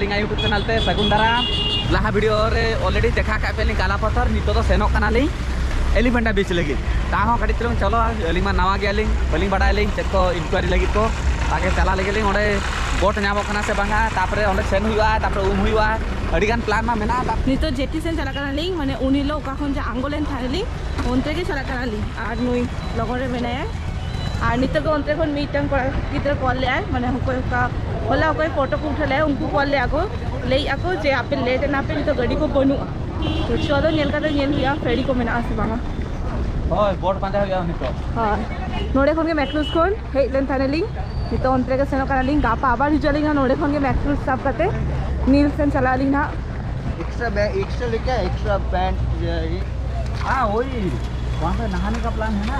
अलिंग YouTube channel ते सगुन दाराम लहा वीडियो रे ऑलरेडी देखा का पेलिंग काला पत्थर नितो तो सेनोक कनालिंग एलिफेंटा बीच लगी ताहो कड़ी तलुंग चलो अलिंग मा नवा गयालिंग बलिंग बडायलिंग चेक को इंक्वायरी लगी को ताके चला लगिलिंग ओडे बोट नामो कना से बांगा तापरे ओडे सेन हुआ तापरे उम हुआ अडिगान प्लान मा मेना नितो जेटी सेन चला कनालिंग माने उनिलो का खन जे आंगोलेन थालिंग ओनते के चला कनालिंग आर नुई लगरे मेनाया और नितो को ओनते खन मीटंग कोड़ा गिद्रा कॉल ले आए माने हमको का होला कोई फोटो को उठले उनको कॉल ले आको ले आको जे आपे लेट ना पे नितो गाड़ी को बनु तो चलो नेल का नेल हुआ फेरी को मेना आसे बांगा होय बोट पांजा हुआ नितो हां नोडे खन के मैक्रोस खन हेलेन थालिंग नितो ओनते के सेनो कनालिंग गापा आबार हिजलिंग ना नोडे खन के मैक्रोस साफ करते नील सेन चलालिंग ना एक्स्ट्रा लेके एक्स्ट्रा पैंट हाँ वही वहाँ पे नहाने का प्लान है ना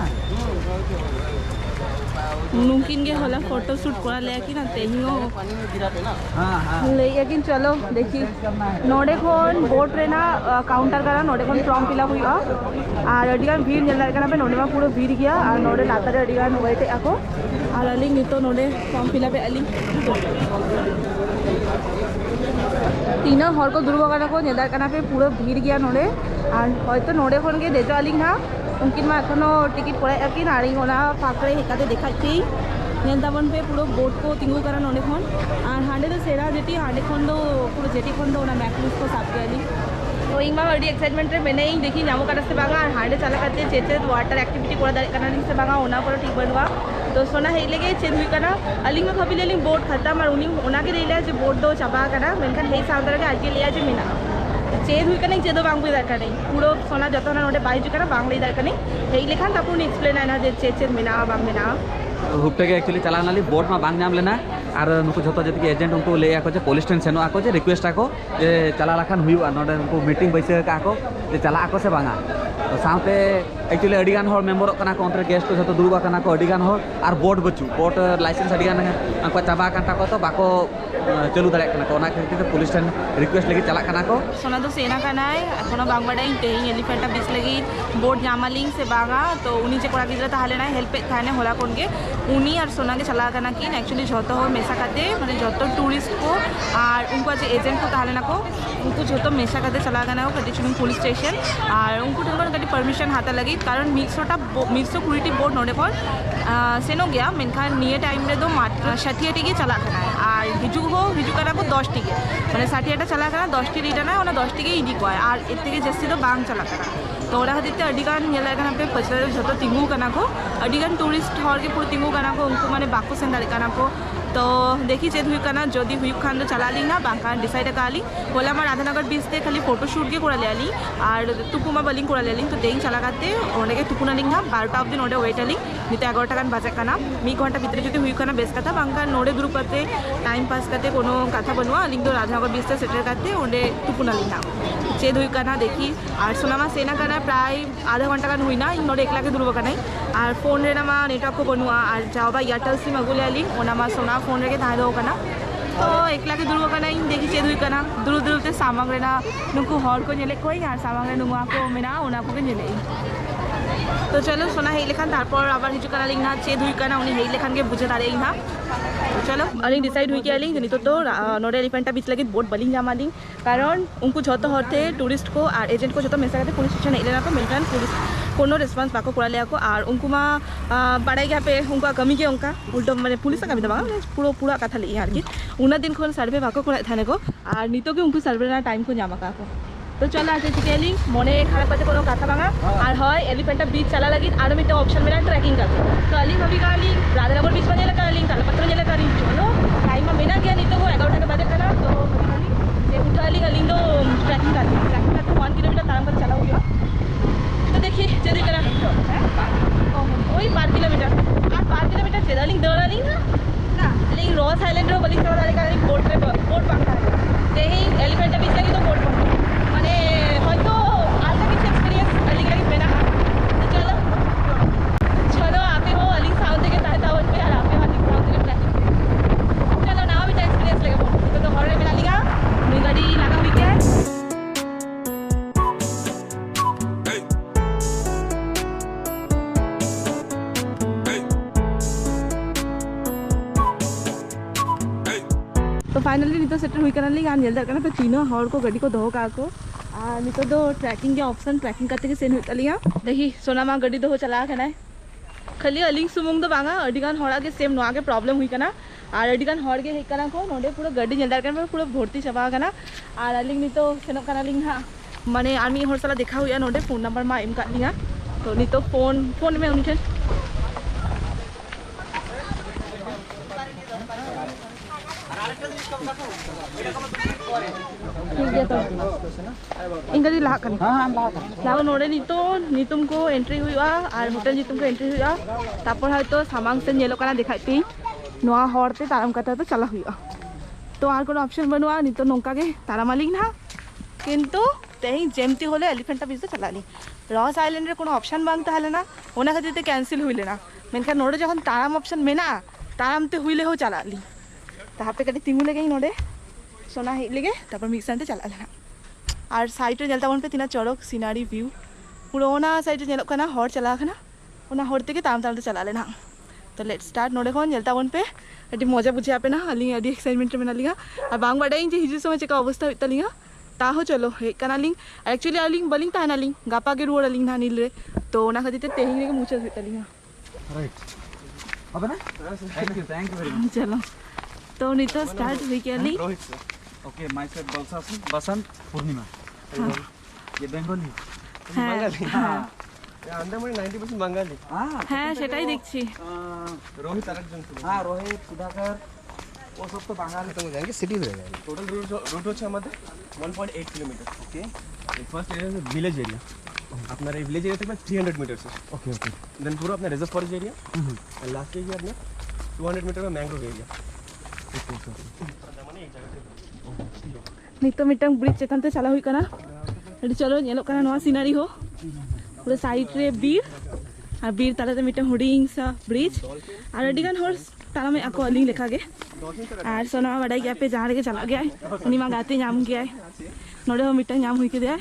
मुमकिन के होला फोटो शूट करा ले कि ना तेहियो पानी में गिरा थे ना हाँ हाँ ले लेकिन चलो देखी नोडे कोन बोट रे ना काउंटर करा नोडे कोन फॉर्म फिलअप हुआ और अडिगान भीड़ जल्ला करना पे नोडे में पूरा भीड़ गया और नोडे लाता रे अडिगान वेटे आको और अलिंग नितो नोडे फॉर्म फिलअप अलिंग तीना हर को दुर्बगाना को नेदार करना पे पूरा भीड़ गया नोडे और हयतो नोडे कोन के देजो अलिंग ना उनकिन मा एखोनो टिकट पड़े कि नारी ओना फाकरे हेकाते देखाচ্ছি नेलदाबन पे पूरा बोट को तिंगु करा नोडे खन और हांडे तो सेरा जेटी हांडे खन दो पूरा जेटी खन दो ओना मैक्लूस को साफ गली तो इंगा अडी एक्साइटमेंट रे मैंने ही देखी नामो काटा से बांगा और हांडे चला करते चेचे वाटर एक्टिविटी कोड़ा दारे करना से बांगा ओना पर ठीक बनवा तो सोना हेले के चेंज हुई करना अलिंग में खबी लेलिंग बोट खत्म और उनी ओना के लेले जे बोट दो चबा करना मेनखान हे साउंडर के आज ले आज मेना चेद हुई कने चेदो बांग हुई दरकार नहीं पूरा सोना जतो ना नोडे बाई जुकना बांग ले दरकार नहीं हेई लेखान तापुन एक्सप्लेन है ना जे चेद मेना बांग मेना हुपटे के एक्चुअली चला नाली बोट में बांग नाम लेना और नुको जतो जति एजेंट उनको ले आको जे पुलिस स्टेशन आको जे रिक्वेस्ट आको जे चला लखान हुआ नोडे उनको मीटिंग बैसे का आको जे चला आको से बांगा तो साथे एक्चुअली अडिगान हर मेंबर कना को अंतर गेस्ट को जतो दुरुबा कना को अडिगान हर और बोट बचू बोट लाइसेंस अडिगान को चाबा काटा को तो बाको चलू दाड़े कना को ओना खातिर पुलिस स्टेशन रिक्वेस्ट लगी चला कना को सोना तो सेना कना है एखोनो बांग बडाई तेही एलिफेंटा बीच लगी बोट जामालिंग से बांगा तो उनी जे कोड़ा गिद्रा ताहले ना हेल्प थाने होला कोन के उनी और सोना के चला कना की एक्चुअली जतो हो मेसा काते माने जतो टूरिस्ट को और उनको जे एजेंट को ताहले ना को उनको जतो मेसा काते चला कना को कटिचुन पुलिस स्टेशन और उनको ठंगन कटी परमिशन हाता लगी कारण मिक्सोटा कुड़ी बोट नोडे कोन सेनो गया मेनखान निये टाइम रे दो मात्र 60 टिके चला कना है और हिजू कना को 10 टिके माने 60 चला कना 10 टी रीटा ना ओना 10 टिके इडी को और एते के जस्ती तो बांग चला कना तो ओरा खातिर अडिगान नेला कना पे पछले जतो तिंगु कना को अडिगान टूरिस्ट हर के पूरा तिंगु कना को उनको माने बाको सेन दाड़े कना को तो देखी चेद हुई कना जदि हुई खान तो चला ली ना बांका डिसाइड काली बोला मैं राधानगर बीच से खाली फोटो शूट के कोड़ा ले ली और तुपुमा बलिंग कोड़ा ले ली तो देख चला करते ओने के तुपुना लिंग ना 12टा ऑफ दिन ओडे वेट लिंग निते 11टा गान बाजे कना मी घंटा भीतर जदि हुई कना बेस कथा बांका नोडे ग्रुप करते टाइम पास करते कोनो कथा बनवा लिंग तो राधानगर बीच से सेटल करते ओडे तुपुना लिंग ना चेद हुई कना देखी और सोनामा सेना कना प्राय आधा घंटा गान हुई ना नोडे एकला के दुर्ब कना और फोन रे ना मा नेटवर्क को बनवा और जाओबा एयरटेल सिम अगुले ली ओना मा सोना फोन रे के थाहे दो कना तो एकला के दुर्ब कना देखी चेद हुई कना दूर दूर ते सामग रे ना नुकु हर को नेले कोई और सामग रे नुआ को मेना ओना को के नेले तो चलो सोना हेई लेखान तारपर आबार हिजु कना लिंग ना चेद हुई कना उनी हेई लेखान के बुझे दारे ना तो चलो अलिंग डिसाइड हुई के अलिंग नितो तो नोडे एलिफेंटा बीच लगी बोट बलिंग जामालिंग कारण उनको जतो हरते टूरिस्ट को और एजेंट को जतो मेसा करते पुलिस स्टेशन हेले ना तो मेनखान पुलिस कोनो रेस्पॉन्स बाको कोड़ा ले आको और उनको मा बाड़ाई गया पे उनका कमी के उनका उल्टो माने पुलिस का कमी दबा पूरा कथा ले यार की उना दिन खन सर्वे बाको कोड़ा थाने को और नितो के उनको सर्वे ना टाइम को जामा का को तो चलो आज चिकेलिंग मने खराब करते कोनो कथा बांगा और হয় एलिफेंटा बीच चला लगी और मिटे ऑप्शन मेरा ट्रैकिंग का तो अली भाभी का लिंक राधानगर बीच में नेला का लिंक कालापत्र नेला का लिंक चलो टाइम में मेना गया नहीं तो वो 11टा के बाद करा तो ये उठा ली लिंक तो ट्रैकिंग का 1 किलोमीटर आराम कर चला हुआ तो देखिए जल्दी करा वही 5 किलोमीटर और 5 किलोमीटर चला लिंक दौड़ा लिंक ना लिंक रॉस आइलैंड रो बलिंग दौड़ा का लिंक बोट बांका ते ही एलिफेंटा बीच लगी तो बोट बांका माने হয়তো আলটা কিছু এক্সপেরিয়েন্স अलिंग लगी मेना तो चलो आपे हो अलिंग साउंड के ताता वन पे और आपे अलिंग साउंड के ट्रैकिंग चलो ना भी एक्सपीरियंस लगे तो हरे मेना लिगा मी गाड़ी लगा हुई क्या फाइनली नितो सेटल हुई करली गान जल्दी करना पे तीनों हॉर को गाड़ी को दो का को नितो दो ट्रैकिंग के ऑप्शन ट्रैकिंग करते के सेन हुई करलिया देखी सोना मा गाड़ी दो चला करना है खाली अलिंग सुमुंग दो बांगा अडिगान हॉड़ा के सेम नोआ के प्रॉब्लम हुई करना और अडिगान हॉड़ के हेक करना को नोडे पूरा गाड़ी जल्दी करना पूरा भर्ती चबा करना और अलिंग नितो सेनो करना लिंग हां माने आर्मी हॉर साला देखा हुआ नोडे फोन नंबर मा एम करलिया तो नितो फोन में उनके इंगदी लाकन हां लाव नोडे नितुम को एंट्री हुआ और होटल नितुम को एंट्री हुआ तापर हयतो सामांग से नेलो कना देखाइती नोआ हॉरते ताराम कता तो चला हुआ तो आर कोनो ऑप्शन बनुआ नितो नोंका के तारामालिंग ना किंतु तेही जेमती होले एलिफेंटा बीच चला ली रॉस आइलैंड रे कोनो ऑप्शन बांग ताहले ना ओना खातिर ते कैंसिल हुई लेना मेनखा नोडे जखन ताराम ऑप्शन मेना ताराम ते हुईले हो चला ली ताहापे कटी तिंगु लेगे नोडे सोना हे लेगे तापर मिक्सनते चला लेना और साइड रे जलता वन पे तिना चौड़क सीनारी व्यू पूरा ओना साइड रे नेलो कना हॉर चला खना ओना हॉर ते के ताम ताम ते चला लेना तो लेट्स स्टार्ट नोडे खन जलता वन पे अडी मजा बुझे आपे ना अली अडी एक्साइटमेंट में लिया और बांग बाडाई जे हिजु समय चेका अवस्था होता लिया ताहो चलो हे कना लिंग एक्चुअली अलिंग बलिंग ताना लिंग गापा के रोड अलिंग नानिल रे तो ओना खातिर ते तेही रे के मुचे होता लिया राइट अब ना थैंक यू वेरी मच चलो तो नितो स्टार्ट हुई के अली ओके माय सेल्फ बसंत पूर्णिमा ये बंगाली बंगाली हां अंदर 90% बंगाली হ্যাঁ সেটাই দেখছি रोहित আরেকজন ছিল हां रोहित सुधाकर वो सब तो बंगाली तो जाएंगे सिटी में जाएंगे टोटल रूट হচ্ছে আমাদের 1.8 কিলোমিটার ওকে ফার্স্ট এরিয়া হচ্ছে ভিলেজ এরিয়া আপনার এই ভিলেজ এরিয়া থেকে 300 মিটারস ওকে ওকে দেন পুরো আপনার রিজার্ভ ফরেস্ট এরিয়া আর লাস্ট এরিয়া আপনার 200 মিটার में मैंग्रोव एरिया ओके মানে এই জায়গাটা नितो मिटंग ब्रिज चेतन ते चला हुई कना अडी चलो नेलो कना नवा सीनरी हो पूरा साइड रे बीर और बीर ताला ते मिटंग हुडिंग सा ब्रिज और अडिगन हॉर्स ताला में आको अलिंग लिखा गे और सोना बड़ाई गया पे जहाँ के चला गया है उनी मा गाते नाम गया है नोडे हो मिटंग नाम हुई के दे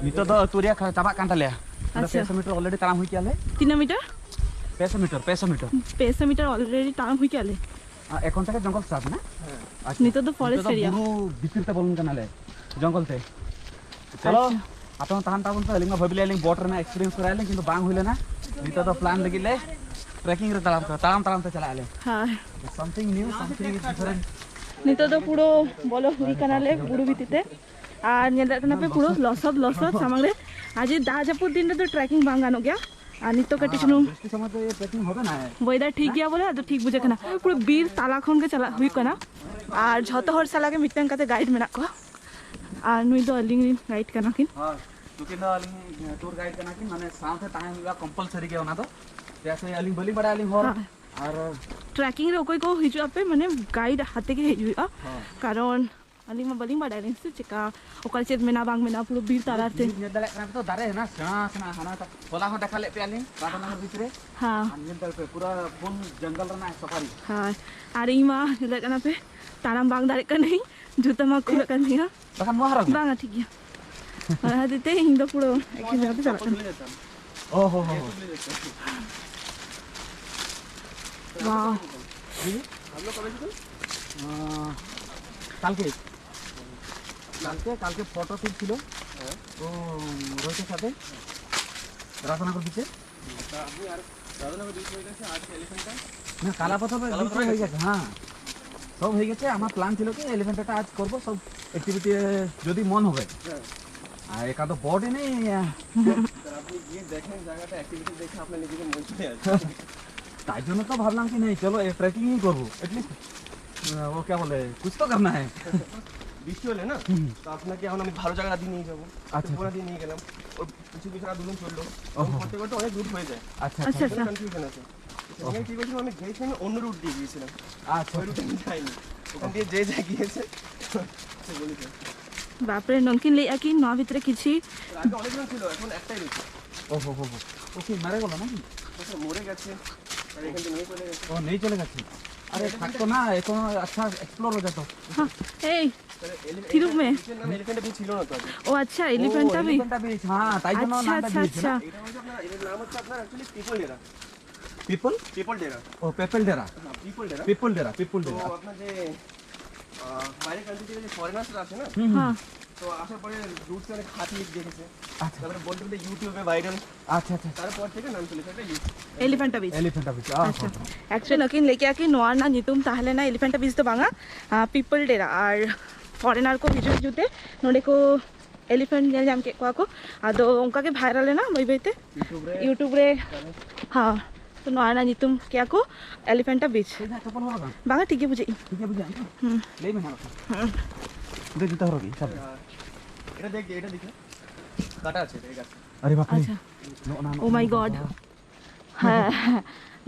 नितो दो तुरिया चाबा कांटा ले अच्छा 500 मीटर ऑलरेडी ताराम हुई केले 3 metre 500 metre 500 metre already Taram हुई केले এখন থেকে জঙ্গল স্টার্ট না नितो तो फॉरेस्ट एरिया পুরো ভিতরতে বলুন কানালে জঙ্গলতে চলো আপনারা তাহান তাবুন তো এলিং ভাবিলে এলিং বর্ডার में एक्सपीरियंस कराइले কিন্তু বাং হইলে না নিতো তো প্ল্যান লাগিলে ट्रैकिंग रे ताराम ते चला आले हां something new something is different नितो तो पुरो बोलो हुई कनाले पुरो भीतिते और नेदा कना पे पुरो लसत सामंगरे आज दाजापुर दिन तो ट्रैकिंग बांग गानो गया और नितो कटी सुनु इस समय तो ये ट्रैकिंग होबे ना वेदर ठीक गया बोले तो ठीक बुझे कना पुरो बीर ताला खन के चला हुई कना और झतो हर साला के मिटन काते गाइड में को और नुई तो अलिंग गाइड कना किन हां तो किन अलिंग टूर गाइड कना किन माने साथ टाइम हुआ कंपलसरी के होना तो जैसे अलिंग बली बड़ा अलिंग हो और ट्रैकिंग रे कोई को हिजु आपे माने गाइड हाथे के हिजु कारण अलिंग में बलिंग बड़ा अलिंग से चिका ओकर चेत में ना बांग में ना पुरो बीर ताला थे ने दले कना तो दारे है ना सेना हाना तो बोला हो देखा ले पे अलिंग राधा नगर बीच रे हां अंजन पे पूरा फोन जंगल रना सफारी हां अरे इमा दले कना पे ताराम बांग दारे का नहीं जूता मा खुला कर दिया बखन नो हरग बांग ठीक है और हदते हिंग दो पुरो एक जगह पे चला ओ हो वाह हम लोग कब কালকে কালকে ফটো শুট ছিল তো রোহিতের সাথে রাধানগর বিচে আপনি আর রাধানগর বিচ হয়ে গেছে আজ এলিফ্যান্টটা না কালাপথা বিচ হয়ে গেছে হ্যাঁ সব হয়ে গেছে আমার প্ল্যান ছিল কি এলিফ্যান্টটা আজ করব সব অ্যাক্টিভিটি যদি মন হবে আর একাদো বডি নেই আপনি গিয়ে দেখেন জায়গাটা অ্যাক্টিভিটি দেখে আপনার নিজেকে মন চলে আসবে তাই জন্য তো ভাবলাম কি नहीं चलो ये ट्रैकिंग ही করব एटलीस्ट वो क्या बोले कुछ तो करना है বৃষ্টি হলে না তো আপনাকে এখন আমি ভালো জায়গা দিয়ে নিয়ে যাবো আচ্ছা পুরো দিয়ে নিয়ে গেলাম ওর কিছু কিছু দুজন চললো করতে করতে অনেক দূর হয়ে যায় अच्छा अच्छा अच्छा কনফিউশন আছে ওখানে কি করছিলাম আমি গেছি আমি অন্য রুট দিয়ে গিয়েছিলাম अच्छा ওই রুটে আমি যাইনি ওখান দিয়ে যে যা গিয়েছে সে বলেছে बाप रे नंकिन ले आकी नौ ভিতরে কিছু আগে অনেকজন ছিল এখন একটাই রয়েছে ओहो हो ओके मारे গেল নাকি মরে গেছে আর এখান থেকে নিয়ে চলে গেছে ও নেই চলে গেছে আরে থাকতো না এখন अच्छा एक्सप्लोर हो जाता हां ए थिरुप में এলিফ্যান্ট বিচ ছিল না তো আগে ओ अच्छा एलिफेंटा भी এলিফ্যান্টা বিচ হ্যাঁ তাই জন্য अच्छा নামটা अच्छा দিয়েছে না अच्छा এটা হচ্ছে আপনার এর নাম হচ্ছে আপনার অ্যাকচুয়ালি ত্রিপোলেরা পিপল पीपल डेरा ও পেপল ডেরা हाँ पीपल डेरा পিপল ডেরা পিপল তো ডেরা আপনার যে বাইরের কান্ট্রি থেকে যে ফরেনার্সরা আছে না হ্যাঁ তো আসার পরে রুটসে অনেক হাতি দেখেছে আচ্ছা তারপরে বলতে বলতে ইউটিউবে ভাইরাল আচ্ছা আচ্ছা তারপর থেকে নাম চলেছে একটা एलिफेंटा बीच এলিফ্যান্ট অফিস अच्छा एक्चुअली नकिन लेके आके नोआर ना नितुम ताहले ना एलिफेंटा बीच तो बांगा पीपल डेरा और फॉरेनर को हिजू हिजूते नोडे को एलिफेंट ने जाम के को आदो उनका के वायरल है ना वही बेते यूट्यूब रे हाँ तो नोआर ना नितुम क्या को एलिफेंटा बीच চপল হলো না बांगा ठीक है बुझे ঠিক আছে বুঝি লেই মেনা দে দিতে হবে কি সব এটা দেখি এটা দেখি কাটা আছে এই গাছ আরে বাপ রে अच्छा নো না ओ माय गॉड हाँ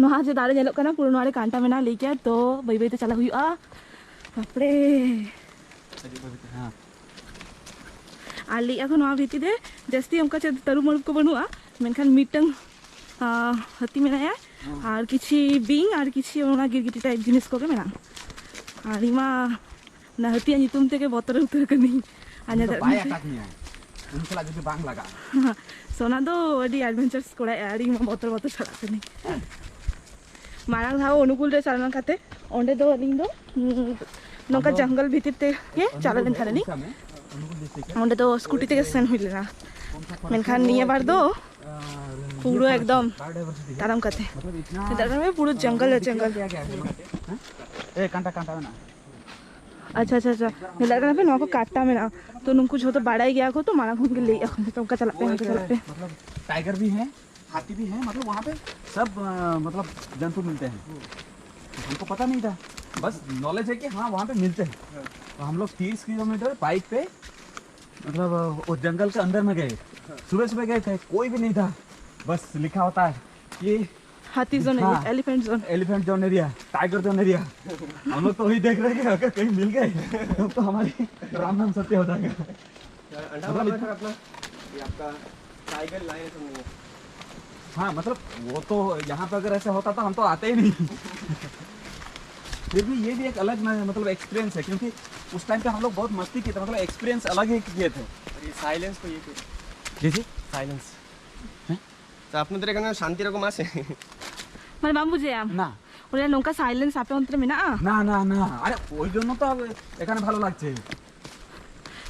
नोहा जो दारे जेलो करना पूरा नोआरे कांटा में ना लेके तो वही बेते चला हुई बाप रे হ্যাঁ आली এখন নয়া ভিত্তিতে জাস্তি অঙ্কা চে তরু মরুব কো বনুয়া মেনখান মিটং হাতি মেনায়া আর কিছু বিং আর কিছু ওনা গিরগিটি টাইপ জিনিস কোকে মেনা আর ইমা না হাতিয়া নিতুম থেকে বতরে উতর কনি আনা তো পায় আটাক নিয়ে উনকলা যদি বাং লাগা সোনা তো ওডি অ্যাডভেঞ্চারস কোড়া আর ইমা বতর বতর চলা কনি মারাং ধাও অনুকূল রে চালানা খাতে ওন্ডে তো লিং দো নৌকা জঙ্গল ভিতরতে কে চালালেন থানি ওন্ডে তো স্কুটি থেকে সেন হইলে না মেনখান নিয়ে বার দো पूरा एकदम तारम कते इधर में पूरा जंगल है जंगल ए कांटा कांटा ना अच्छा अच्छा अच्छा मिला कर पे नको काटता में ना तो नुनको जो तो बड़ा ही गया को तो मारा घूम के ले तो उनका चला पे मतलब टाइगर भी है हाथी भी है मतलब वहाँ पे सब मतलब जंतु मिलते हैं हमको पता नहीं था बस नॉलेज है कि हाँ वहाँ पे मिलते हैं तो हम लोग 30 किलोमीटर बाइक पे मतलब उस जंगल के अंदर में गए सुबह सुबह गए थे कोई भी नहीं था बस लिखा होता है कि हाथी जोन हाँ। Elephant zone elephant zone area tiger zone area हम लोग तो वही देख रहे हैं कि अगर कहीं मिल गए तो हमारी राम नाम सत्य हो जाएगा अंडा वाला था अपना ये आपका टाइगर लाइन सब नहीं है हाँ मतलब वो तो यहाँ पे अगर ऐसा होता तो हम तो आते ही नहीं फिर भी ये भी एक अलग मतलब एक्सपीरियंस है क्योंकि उस टाइम पे हम लोग बहुत मस्ती किए थे मतलब एक्सपीरियंस अलग ही किए थे और ये साइलेंस को ये जी जी সাইলেন্স তো আপনাদের এখানে শান্তি রকম আছে মানে বাম বুঝে আম না ওরা নৌকা সাইলেন্স আপে অন্তরে মেনা না না না আরে ওই জন্য তো এখানে ভালো লাগছে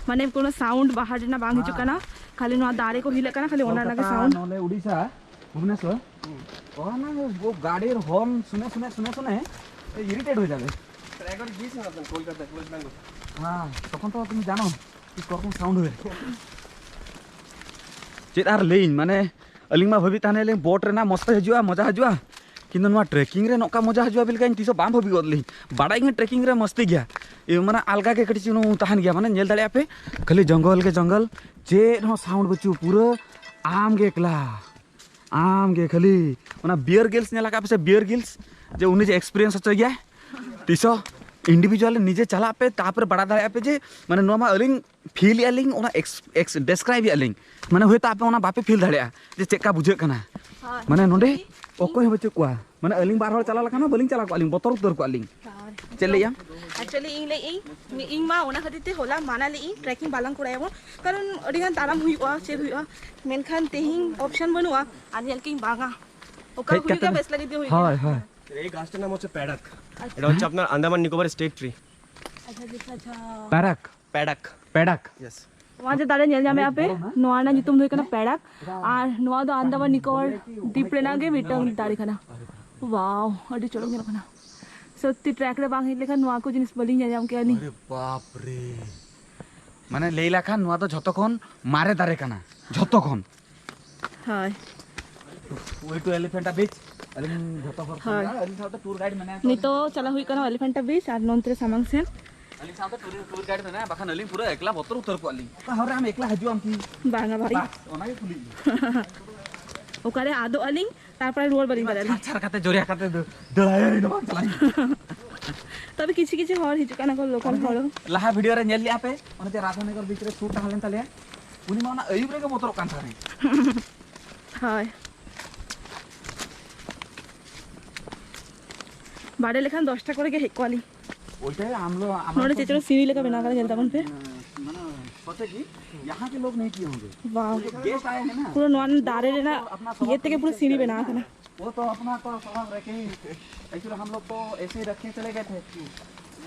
মানে কোনো সাউন্ড বাহার না বাং হিচু কানা খালি নোয়া দাঁড়ে কো হিলে কানা খালি ওনার নাকে সাউন্ড নলে উড়িষ্যা ভুবনেশ্বর ওরা না वो গাড়ির হর্ন শুনে শুনে শুনে শুনে ইরিটেট হয়ে যাবে একবার গিয়েছিলাম আপনার কলকাতা ওয়েস্ট বেঙ্গল হ্যাঁ তখন তো তুমি জানো কি রকম সাউন্ড হবে चेद आर लेन माने अलिंग मा भाभी ताने ले बोट रे ना मस्त हजुआ मजा हजुआ किंतु नवा ट्रेकिंग रे नका मजा हजुआ बिल काइन तिसो बाम भाभी गदली बाडाई ट्रेकिंग रे मस्ती गया ए माने अलगा के कटी चिनो तहन गया माने नेल दाड़े पे खाली जंगल के जंगल जे नो साउंड बचू पूरा आम गे एकला आम गे खाली माने बियर गिल्स नेला का पे बियर गिल्स जे उनी जे एक्सपीरियंस अच्छा गया तिसो इंडिविजुअल निजे चला पे तापर बड़ा दाड़े पे जे माने नोमा अलिंग फील यालिंग ओना एक्स डिस्क्राइब यालिंग माने होय तापे ओना बापे फील दाड़े जे चेका बुझे कना माने नोडे ओकोय बचे कोआ माने अलिंग बार हर चला लखाना बलिंग चला को अलिंग बतर उतर को अलिंग चले या एक्चुअली इंग ले इंग मा ओना खातिर होला माना ले ट्रेकिंग बालां कोरायबो कारण अडिगान ताराम हुइआ से हुइआ मेनखान तेहिं ऑप्शन बनुआ আর হেলকিং বাঙা ওকা হুইকা বেস লাগি দি हाय हाय এই গাছটার নাম হচ্ছে প্যাডাক এটা হচ্ছে আপনার আন্দামান নিকোবর স্টেট ট্রি अच्छा अच्छा पैरक প্যাডাক पैडक यस वहाँ से दादा नेल जामे आपे नोआना जितुम धोई कना पैडक और नोआ दो अंदामान निकोबर दीप रे नागे मिटंग दारी खाना वाओ अडी चलो गेल खाना सत्ती ट्रैक रे बांग लेखा नोआ को जिनिस बलिंग जाम के आनी अरे बाप रे माने लेइला खान नोआ तो झतखन मारे दारे काना झतखन हाय वे टू एलिफेंटा बीच अलिंग झतखन हाय अलिंग साथ टूर गाइड मने नी तो चला हुई कना एलिफेंटा बीच और नोंतरे सामांग सेन अलिंग साथ टूर गाइड मने बाखान अलिंग पूरा एकला बतर उतर को अलिंग हरे हम एकला हजु हम की बांगा भाई ओना के खुली ओकारे आदो अलिंग तारपर रोड बलिंग बदली छार खाते जोरिया खाते दळाय रे दबा चलाई तबे किछि किछि हर हिजु कना को लोकल हलो लाहा वीडियो रे नेल लिया पे ओने जे राधानगर बीच रे शूट हालेन तले उनी माना अयुब रे के बतर कान थाने हाय बाड़े लेखान 10 टा करे के हेकवाली ওইটাই আমলো নড়ে চেচড় সিঁড়ি লেখা বেনা করে জেলতা কোন पे মানে सोचे कि यहाँ के लोग नहीं किए होंगे, वाह गेस्ट आए हैं ना, पूरा नॉन दारे रे ना ये तक पूरा सीढ़ी बना था ना। वो तो अपना तो स्वभाव रखे ही। एक्चुअली हम लोग तो ऐसे ही रखे चले गए थे,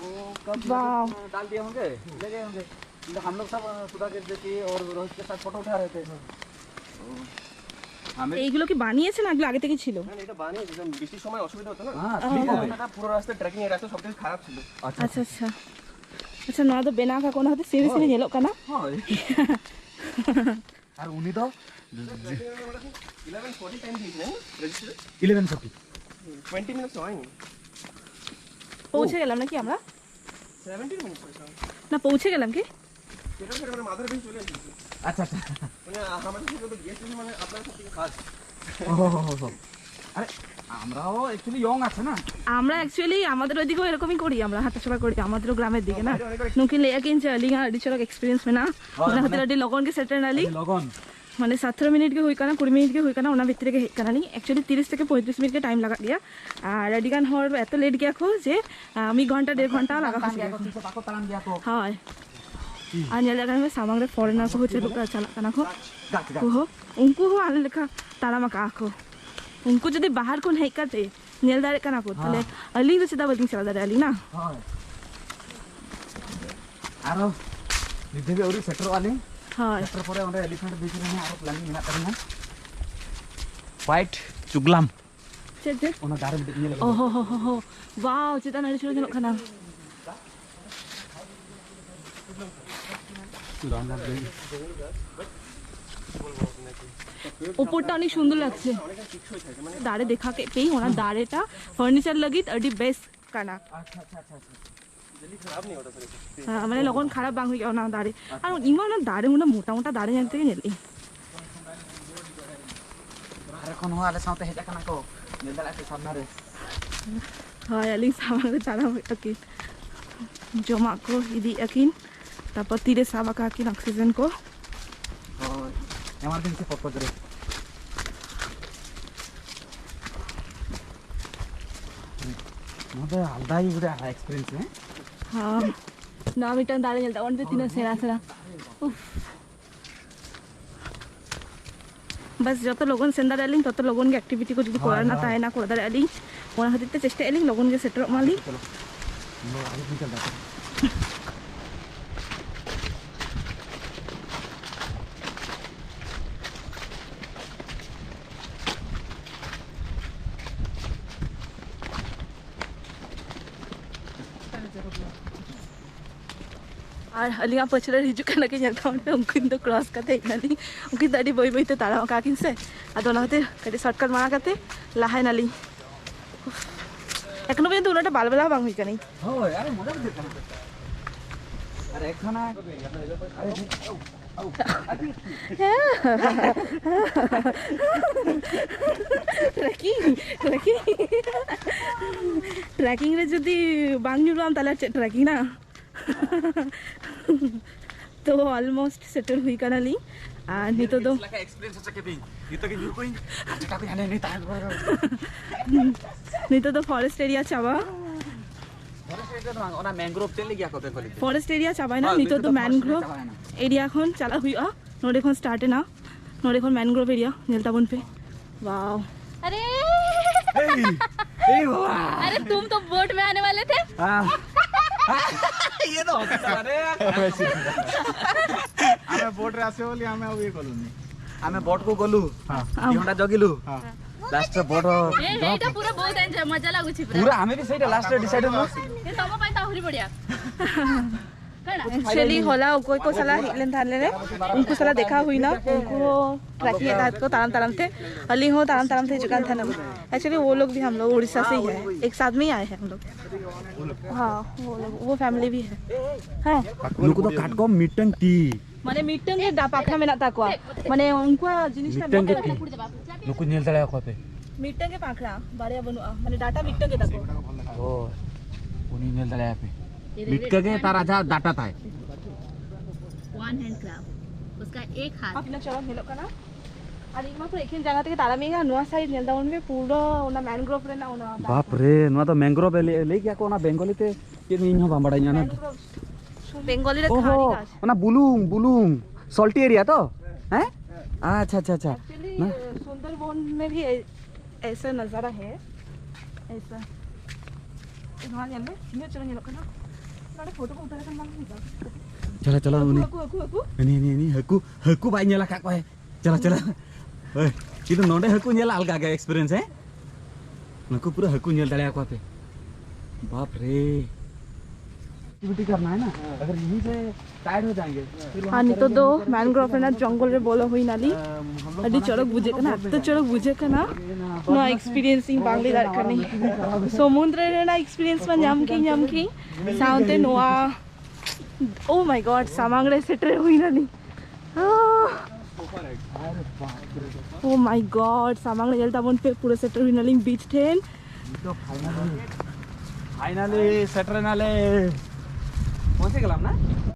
वो कब वाह डाल दिए होंगे, ले गए होंगे। हम लोग सब सुधाकर जी और रोहित के साथ फोटो उठा रहे थे। এইগুলো কি বানিয়েছে না এগুলো আগে থেকে ছিল? না এটা বানিয়ে যখন বৃষ্টির সময় অসুবিধা হতো না, हाँ ठीक है। রাস্তাটা পুরো রাস্তা ট্রেকিং এর রাস্তা সবকিছু খারাপ ছিল। আচ্ছা আচ্ছা আচ্ছা নয়া তো বেনা কা কোন হাতে সিঁড়ি সিঁড়ি ᱧᱮᱞᱚᱜ ᱠᱟᱱᱟ। हाँ और उन्हीं तो 11:40 টাইম দিয়েছিলেন রেজিস্টার, 11:40 20 মিনিটস হয়নি, পৌঁছে গেলাম নাকি আমরা? 17 মিনিটস হয়েছে। না পৌঁছে গেলাম কি? সেটা সেটা মাদার বেঞ্চ চলে এসেছি, अच्छा अच्छा মানে আমাদের থেকে তো গেস্ট মানে আপনারা সব থেকে খাস। আরে আমরাও অ্যাকচুয়ালি ইয়ং আছে না, আমরা অ্যাকচুয়ালি আমাদের ওইদিকেও এরকমই করি, আমরা হাঁটাচলা করি আমাদেরও গ্রামের দিকে না। নুকিন লেয়া কিনছে अलीगा अडी चलो एक्सपीरियंस में ना ओना खातिर अडी लगन के सेटल नाली লগন माने 17 मिनट के हुई काना 20 मिनट के हुई काना ओना भितर के काना नी एक्चुअली 30 থেকে 35 मिनट के टाइम लगा गया। আর अडीगान हर एत लेट गया खो जे আমি ঘন্টা 1.5 ঘন্টা লাগা গया পাকো তালাম দিয়া তো हाय आ ᱧᱮᱞ ᱞᱮᱠᱷᱟᱱ ᱥᱟᱢᱟᱝ ᱨᱮ ᱯᱷᱚᱨᱮᱱᱟᱨ ᱠᱚ ᱪᱟᱞᱩᱜ ᱠᱟᱱᱟ ᱠᱚ उनको हो आले लेखा तारामा का को उनको जदि बाहर को हेज करते ᱧᱮᱞ दारे काना को ताले अली तो सीधा बलिंग चला दारे अली ना। হয় আরো নিদেবে ওরি সেক্টর वाले हाय সেক্টর পরে আমরা এলিফ্যান্ট বিচ রে আরো প্ল্যানিং মেনা করনা হোয়াইট চুগলাম चेक चेक ওনা দারে নিয়ে লাগে ओहो हो हो वाओ चिता नारी चलो चलो खाना উপরটা অনেক সুন্দর লাগছে দাঁড়ে দেখা কে পেই ওনার দাঁড়েটা ফার্নিচার লাগিত আডি বেস্ট কানা। আচ্ছা আচ্ছা আচ্ছা জলদি খারাপ নেই ওটা স্যার, হ্যাঁ মানে লগন খারাপ বাং হয়ে না দাঁড়ে আর ইমান দাঁড়ে ওনা মোটা মোটা দাঁড়ে জানতে গেলি আর এখন আলে সাথে হেজা কানা কো নেদালা তে সামনে রে হয় আলিং সামাং চালা আকিন জমা কো ইদি আকিন তারপর তীরে সাবা কাকিন অক্সিজেন কো এমার্জেন্সি পপ করে মতে আলাদাই গুড়া এক্সপেরিয়েন্স হ্যাঁ हाँ ना मिटन दाड़े चलता वन पे तीनों सेना सेना बस जो तो लोगों सेंदा डालिंग तो लोगों की एक्टिविटी को जो कोरा ना ताए ना कोरा डालिंग वहाँ खातिर ते चेष्टा डालिंग लोगों के सेटर माली लो आगे निकल जाते और अलिंगा पछले हिजू करना के चलता हूँ उनको तो क्रॉस करते नाली उनकी दाड़ी बोई बोई तो तारा काकिन से अदो ना होते कभी शॉर्टकट मारा करते लाहाय नाली এখনো পর্যন্ত ওনাটা বালবেলা বাং হই কানি হয় আরে মজা দিতে আরে এখন ট্রেকিং রে যদি বাং জুড়লাম তাহলে ট্রেকিং না तो ऑलमोस्ट सेटल हुई कानाली আর নিতো তো লাগা এক্সপেরিয়েন্স হচ্ছে কেপিং নিতো কি জুর কই কাপি হানে নেই তাই নিতো তো ফরেস্ট এরিয়া চাবা ওনা ম্যানগ্রোভ তেলে গিয়া কবে কলি ফরেস্ট এরিয়া চাবাই না নিতো তো ম্যানগ্রোভ এরিয়া এখন চালা हुआ नोडे এখন স্টার্টে না नोडे এখন ম্যানগ্রোভ এরিয়া नीलता बन पे वाओ अरे এই বাবা अरे तुम तो बोट में आने वाले थे। ये तो होता रे ଆମେ ବୋଟରେ ଆସିବ ବୋଲି ଆମେ ଆଉ ଇଏ କଲୁନି। ଆମେ ବୋଟ को ଗଲୁ ଦି ଘଣ୍ଟା ଜଗିଲୁ ଲାଷ୍ଟ ବୋଟ ଏଇଟା ପୁରା ବହୁତ ଏନ୍ଜୟ ମଜା ଲାଗୁଛି ପୁରା पूरा हमें भी ସେଇଟା ଲାଷ୍ଟ ଡିସାଇଡ୍ ହେଲା ଏ ତମ ପାଇଁ ତ ଆହୁରି ବଢିଆ एक्चुअली होला कोई को साला हिलन थाले रे उनको साला देखा हुई ना उनको ट्रैकिंग रात को तारम तारम थे अली हो तारम तारम थे जुगान था ना एक्चुअली वो लोग भी हम लोग उड़ीसा से ही है एक साथ में ही आए हैं हम लोग हाँ वो फैमिली भी है हैं नुको तो काट को मीटिंग टी माने मीटिंग के पाखना में ना था को माने उनको जिनिसटा मीटिंग के टी नुको नील तळे कोते मीटिंग के पाखना बारे बनुआ माने डाटा मीटिंग के ताको ओ उनी नील तळे पे मीट के तार आजा डाटा था वन हैंड क्राब उसका एक हाथ आपने चलो मिलो कना আর ইমা পুরো এখানে জায়গা থেকে তারা মেঘা নোয়া সাইড নেল দাউন মে পুরো ওনা ম্যানগ্রোভ রে না ওনা बाप रे नुआ तो मैंग्रोव ले गया को ना बेंगोली ते के नी हो बांबड़ा ना বেঙ্গলি রে ओहो খাড়ি গাছ ना बुलुंग सॉल्टी एरिया तो हैं अच्छा अच्छा अच्छा एक्चुअली ना? सुंदरबन में भी ऐसा नज़ारा है ऐसा वहाँ जाने ये चलो ये लोग ना ना फोटो को उतार कर मांग चलो चलो ini aku ini haku baik nyala kak kowe चलो चलो ओए itu नोंडे haku nyala अलग आगे एक्सपीरियंस है नको पूरा haku nyala दाले aku पे बाप रे एक्टिविटी करना है ना अगर यहीं से टायर्ड हो जाएंगे फिर हाँ नहीं तो दो मैनग्रोव ना जंगल रे बोलो हुई नाली अभी चढ़क बुझे का ना तो चढ़क बुझे का ना नो एक्सपीरियंसिंग बांग्ली दार करने समुद्र रे ना एक्सपीरियंस में ᱧᱟᱢ की साउंडे नोआ ओ माय गॉड सामांग रे सेटरे हुई नाली ओ माय गॉड सामांग रे जलता बन पे पूरे सेटर हुई नाली बीच ठेन तो फाइनली सेटर नाले पहुंचे गलाम ना